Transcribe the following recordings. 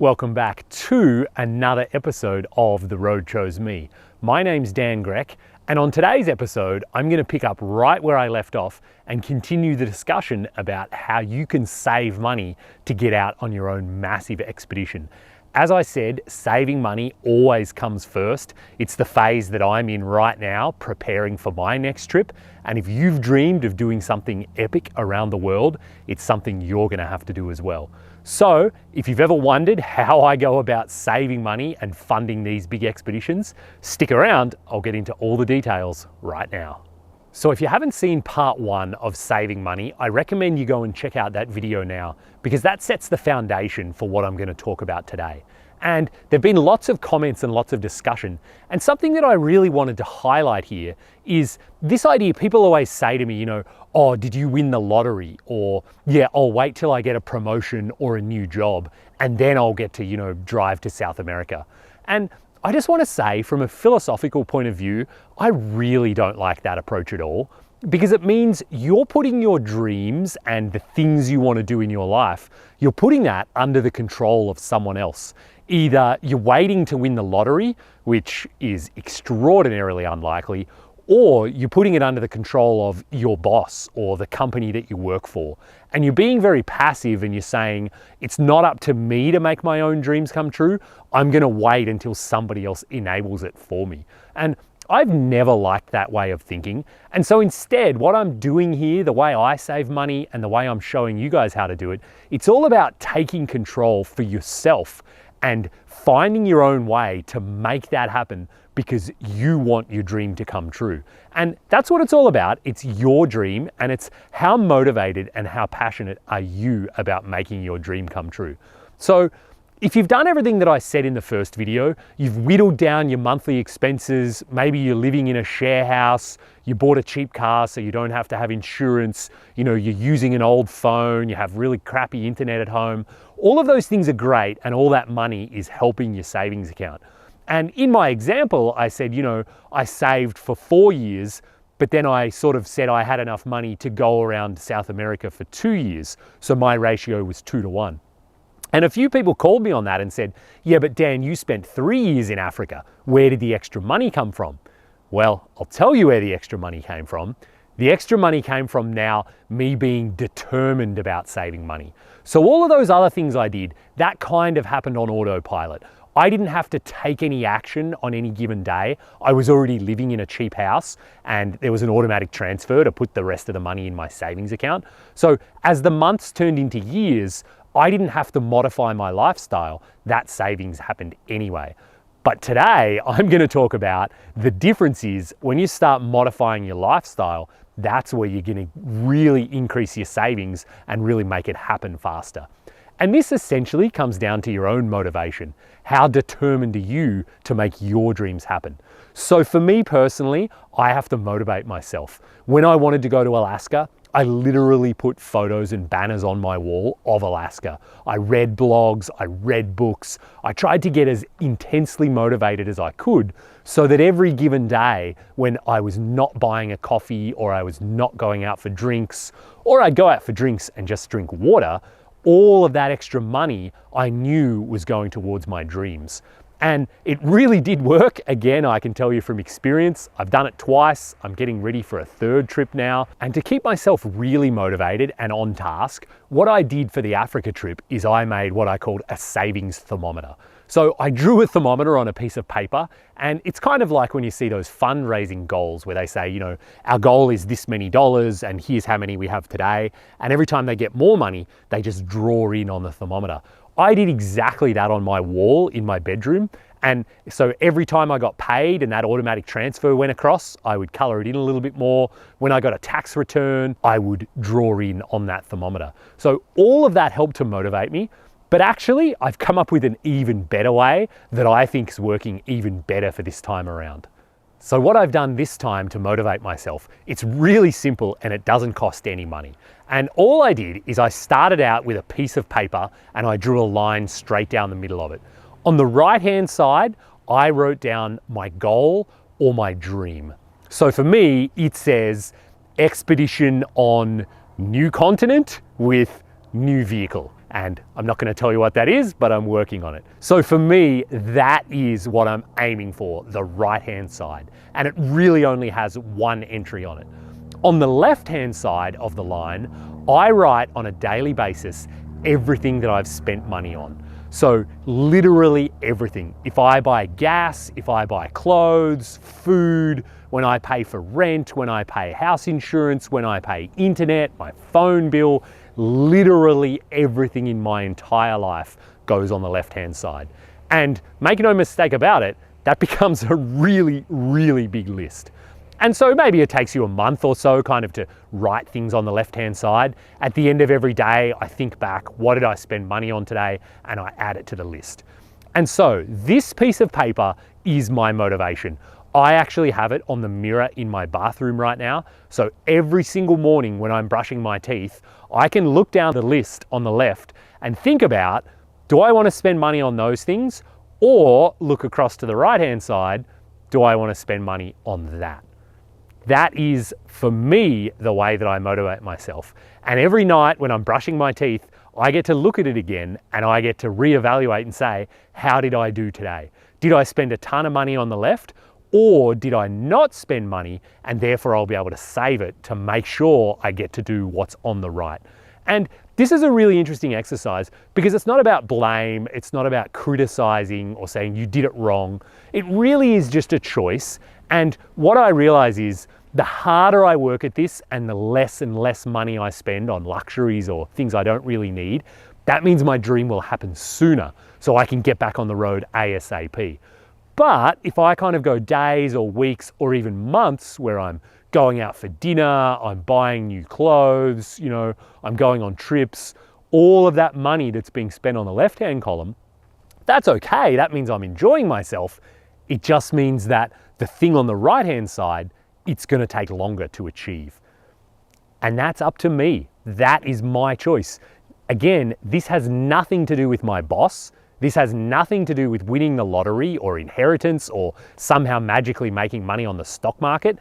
Welcome back to another episode of The Road Chose Me. My name's Dan Grech, and on today's episode, I'm going to pick up right where I left off and continue the discussion about how you can save money to get out on your own massive expedition. As I said, saving money always comes first. It's the phase that I'm in right now, preparing for my next trip. And if you've dreamed of doing something epic around the world, it's something you're going to have to do as well. So if you've ever wondered how I go about saving money and funding these big expeditions, stick around. I'll get into all the details right now. So if you haven't seen part one of saving money, I recommend you go and check out that video now, because that sets the foundation for what I'm going to talk about today. And there've been lots of comments and lots of discussion. And something that I really wanted to highlight here is this idea. People always say to me, oh, did you win the lottery? Or, yeah, I'll wait till I get a promotion or a new job and then I'll get to, drive to South America. And I just want to say, from a philosophical point of view, I really don't like that approach at all, because it means you're putting your dreams and the things you want to do in your life, you're putting that under the control of someone else. Either you're waiting to win the lottery, which is extraordinarily unlikely, or you're putting it under the control of your boss or the company that you work for. And you're being very passive and you're saying, it's not up to me to make my own dreams come true. I'm going to wait until somebody else enables it for me. And I've never liked that way of thinking. And so instead, what I'm doing here, the way I save money and the way I'm showing you guys how to do it, it's all about taking control for yourself and finding your own way to make that happen, because you want your dream to come true. And that's what it's all about. It's your dream, and it's how motivated and how passionate are you about making your dream come true. So if you've done everything that I said in the first video, you've whittled down your monthly expenses, maybe you're living in a share house, you bought a cheap car so you don't have to have insurance, you're using an old phone, you have really crappy internet at home, all of those things are great, and all that money is helping your savings account. And in my example, I said, I saved for 4 years, but then I sort of said I had enough money to go around South America for 2 years. So my ratio was 2 to 1. And a few people called me on that and said, yeah, but Dan, you spent 3 years in Africa. Where did the extra money come from? Well, I'll tell you where the extra money came from. The extra money came from now me being determined about saving money. So all of those other things I did, that kind of happened on autopilot. I didn't have to take any action on any given day. I was already living in a cheap house and there was an automatic transfer to put the rest of the money in my savings account. So as the months turned into years, I didn't have to modify my lifestyle. That savings happened anyway. But today I'm going to talk about the difference is when you start modifying your lifestyle, that's where you're going to really increase your savings and really make it happen faster. And this essentially comes down to your own motivation. How determined are you to make your dreams happen? So for me personally, I have to motivate myself. When I wanted to go to Alaska, I literally put photos and banners on my wall of Alaska. I read blogs, I read books. I tried to get as intensely motivated as I could so that every given day when I was not buying a coffee or I was not going out for drinks, or I'd go out for drinks and just drink water, all of that extra money I knew was going towards my dreams. And it really did work. Again, I can tell you from experience, I've done it twice. I'm getting ready for a third trip now. And to keep myself really motivated and on task, what I did for the Africa trip is I made what I called a savings thermometer. So I drew a thermometer on a piece of paper, and it's kind of like when you see those fundraising goals where they say, our goal is this many dollars and here's how many we have today. And every time they get more money, they just draw in on the thermometer. I did exactly that on my wall in my bedroom. And so every time I got paid and that automatic transfer went across, I would color it in a little bit more. When I got a tax return, I would draw in on that thermometer. So all of that helped to motivate me. But actually, I've come up with an even better way that I think is working even better for this time around. So what I've done this time to motivate myself, it's really simple and it doesn't cost any money. And all I did is I started out with a piece of paper and I drew a line straight down the middle of it. On the right-hand side, I wrote down my goal or my dream. So for me, it says expedition on new continent with new vehicle. And I'm not going to tell you what that is, but I'm working on it. So for me, that is what I'm aiming for, the right-hand side. And it really only has one entry on it. On the left-hand side of the line, I write on a daily basis everything that I've spent money on. So literally everything. If I buy gas, if I buy clothes, food, when I pay for rent, when I pay house insurance, when I pay internet, my phone bill, literally everything in my entire life goes on the left-hand side. And make no mistake about it, that becomes a really, really big list. And so maybe it takes you a month or so kind of to write things on the left-hand side. At the end of every day, I think back, what did I spend money on today? And I add it to the list. And so this piece of paper is my motivation. I actually have it on the mirror in my bathroom right now. So every single morning when I'm brushing my teeth, I can look down the list on the left and think about, do I want to spend money on those things? Or look across to the right-hand side, do I want to spend money on that? That is, for me, the way that I motivate myself. And every night when I'm brushing my teeth, I get to look at it again and I get to reevaluate and say, how did I do today? Did I spend a ton of money on the left? Or did I not spend money and therefore I'll be able to save it to make sure I get to do what's on the right? And this is a really interesting exercise because it's not about blame, it's not about criticizing or saying you did it wrong. It really is just a choice. And what I realize is the harder I work at this and the less and less money I spend on luxuries or things I don't really need, that means my dream will happen sooner so I can get back on the road ASAP. But if I kind of go days or weeks or even months where I'm going out for dinner, I'm buying new clothes, I'm going on trips, all of that money that's being spent on the left-hand column, that's okay. That means I'm enjoying myself. It just means that the thing on the right-hand side, it's going to take longer to achieve. And that's up to me. That is my choice. Again, this has nothing to do with my boss. This has nothing to do with winning the lottery or inheritance or somehow magically making money on the stock market.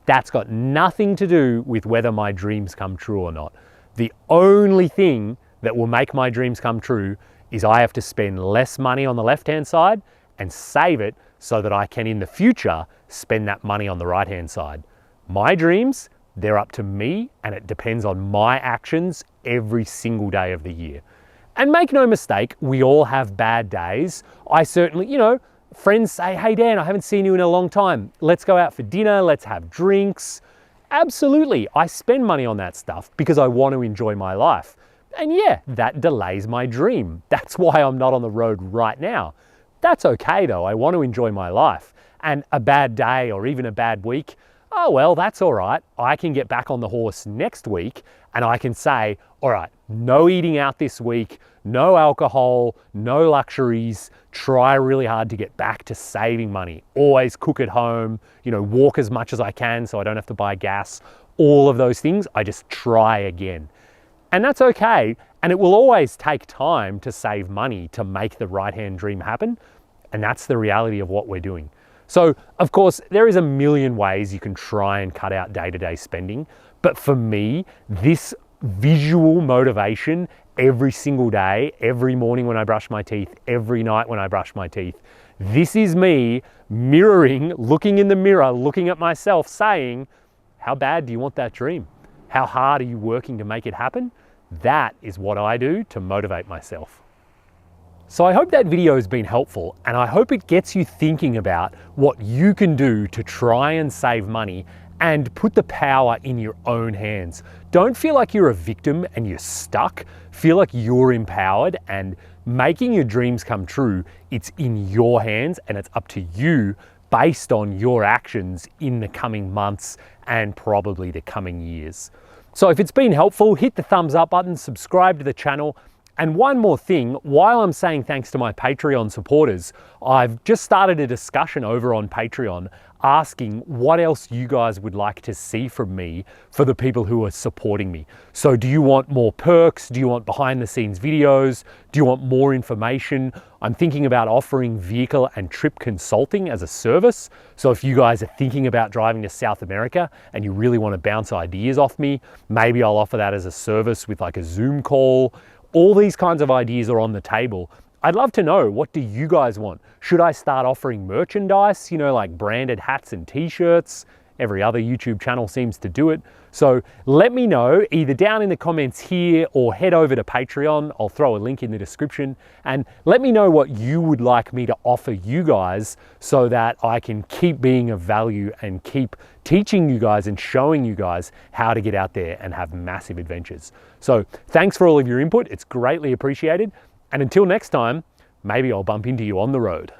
That's got nothing to do with whether my dreams come true or not. The only thing that will make my dreams come true is I have to spend less money on the left-hand side and save it so that I can in the future spend that money on the right-hand side. My dreams, they're up to me and it depends on my actions every single day of the year. And make no mistake, we all have bad days. I certainly, friends say, hey Dan, I haven't seen you in a long time. Let's go out for dinner, let's have drinks. Absolutely, I spend money on that stuff because I want to enjoy my life. And yeah, that delays my dream. That's why I'm not on the road right now. That's okay though, I want to enjoy my life. And a bad day or even a bad week, oh well, that's all right. I can get back on the horse next week and I can say, all right, no eating out this week, no alcohol, no luxuries, try really hard to get back to saving money. Always cook at home, walk as much as I can so I don't have to buy gas. All of those things, I just try again. And that's okay. And it will always take time to save money to make the right-hand dream happen. And that's the reality of what we're doing. So, of course, there is a million ways you can try and cut out day-to-day spending. But for me, this visual motivation every single day, every morning when I brush my teeth, every night when I brush my teeth, this is me mirroring, looking in the mirror, looking at myself saying, how bad do you want that dream? How hard are you working to make it happen? That is what I do to motivate myself. So I hope that video has been helpful and I hope it gets you thinking about what you can do to try and save money and put the power in your own hands. Don't feel like you're a victim and you're stuck. Feel like you're empowered and making your dreams come true, it's in your hands and it's up to you based on your actions in the coming months and probably the coming years. So if it's been helpful, hit the thumbs up button, subscribe to the channel. And one more thing, while I'm saying thanks to my Patreon supporters, I've just started a discussion over on Patreon asking what else you guys would like to see from me for the people who are supporting me. So do you want more perks? Do you want behind the scenes videos? Do you want more information? I'm thinking about offering vehicle and trip consulting as a service. So if you guys are thinking about driving to South America and you really want to bounce ideas off me, maybe I'll offer that as a service with like a Zoom call. all these kinds of ideas are on the table. I'd love to know, what do you guys want? Should I start offering merchandise, you know, like branded hats and t-shirts? Every other YouTube channel seems to do it. So let me know either down in the comments here or head over to Patreon. I'll throw a link in the description, and let me know what you would like me to offer you guys so that I can keep being of value and keep teaching you guys and showing you guys how to get out there and have massive adventures. So thanks for all of your input. It's greatly appreciated. And until next time, maybe I'll bump into you on the road.